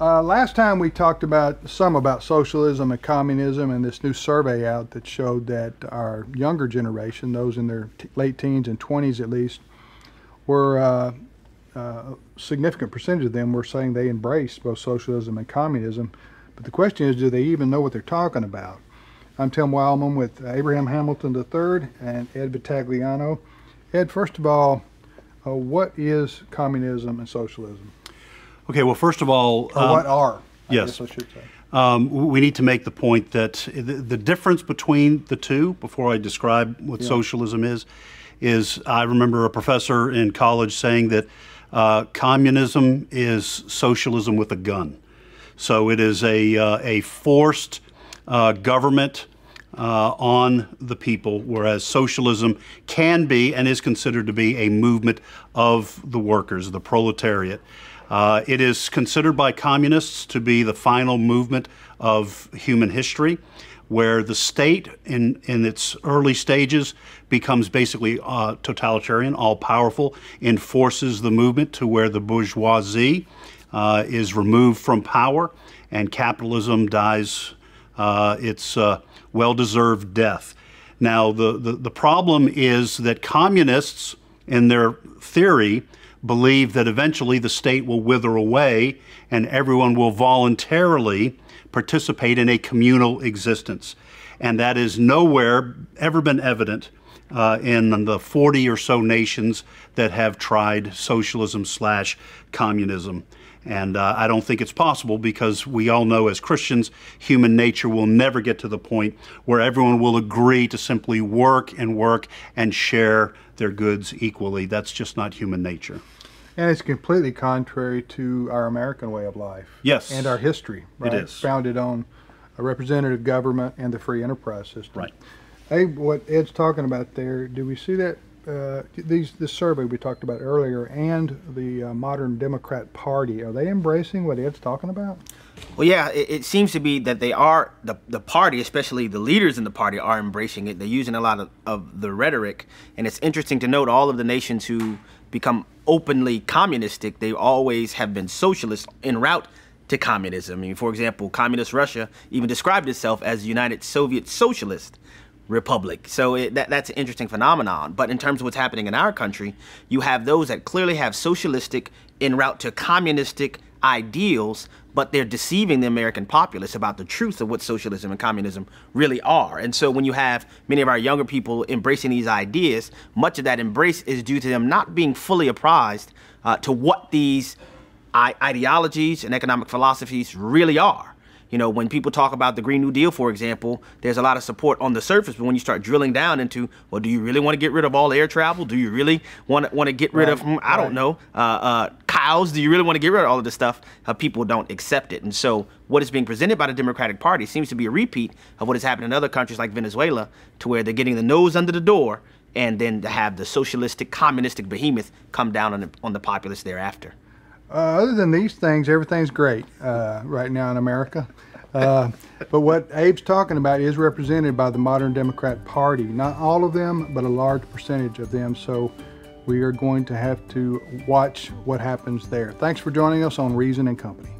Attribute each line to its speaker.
Speaker 1: Last time we talked about socialism and communism, and this new survey out that showed that our younger generation, those in their late teens and 20s at least, were a significant percentage of them were saying they embrace both socialism and communism. But the question is, do they even know what they're talking about? I'm Tim Wildman with Abraham Hamilton III and Ed Vitagliano. Ed, first of all, what is communism and socialism?
Speaker 2: Okay, well, first of all,
Speaker 1: or what are? I
Speaker 2: yes,
Speaker 1: guess I should say.
Speaker 2: We need to make the point that the difference between the two, before I describe what socialism is I remember a professor in college saying that communism is socialism with a gun. So it is a forced government on the people, whereas socialism can be and is considered to be a movement of the workers, the proletariat. It is considered by communists to be the final movement of human history, where the state in its early stages becomes basically totalitarian, all-powerful, enforces the movement to where the bourgeoisie is removed from power and capitalism dies its well-deserved death. Now, the problem is that communists, in their theory, believe that eventually the state will wither away and everyone will voluntarily participate in a communal existence. And that is nowhere ever been evident in the 40 or so nations that have tried socialism/communism. And I don't think it's possible, because we all know as Christians, human nature will never get to the point where everyone will agree to simply work and share their goods equally. That's just not human nature.
Speaker 1: And it's completely contrary to our American way of life.
Speaker 2: Yes.
Speaker 1: And our history, right?
Speaker 2: It is.
Speaker 1: Founded on a representative government and the free enterprise system.
Speaker 2: Right.
Speaker 1: Hey, what Ed's talking about there, do we see that this survey we talked about earlier and the modern Democrat Party, are they embracing what Ed's talking about?
Speaker 3: Well, yeah, it seems to be that they are, the party, especially the leaders in the party, are embracing it. They're using a lot of the rhetoric. And it's interesting to note all of the nations who become openly communistic, they always have been socialist en route to communism. I mean, for example, communist Russia even described itself as the United Soviet Socialist Republic. So that's an interesting phenomenon. But in terms of what's happening in our country, you have those that clearly have socialistic en route to communistic ideals, but they're deceiving the American populace about the truth of what socialism and communism really are. And so when you have many of our younger people embracing these ideas, much of that embrace is due to them not being fully apprised to what these ideologies and economic philosophies really are. You know, when people talk about the Green New Deal, for example, there's a lot of support on the surface, but when you start drilling down into, well, do you really want to get rid of all air travel? Do you really want to get rid of, I don't know, cows? Do you really want to get rid of all of this stuff? People don't accept it. And so what is being presented by the Democratic Party seems to be a repeat of what has happened in other countries like Venezuela, to where they're getting the nose under the door and then to have the socialistic, communistic behemoth come down on the populace thereafter.
Speaker 1: Other than these things, everything's great right now in America. But what Abe's talking about is represented by the modern Democrat Party. Not all of them, but a large percentage of them. So we are going to have to watch what happens there. Thanks for joining us on Reason and Company.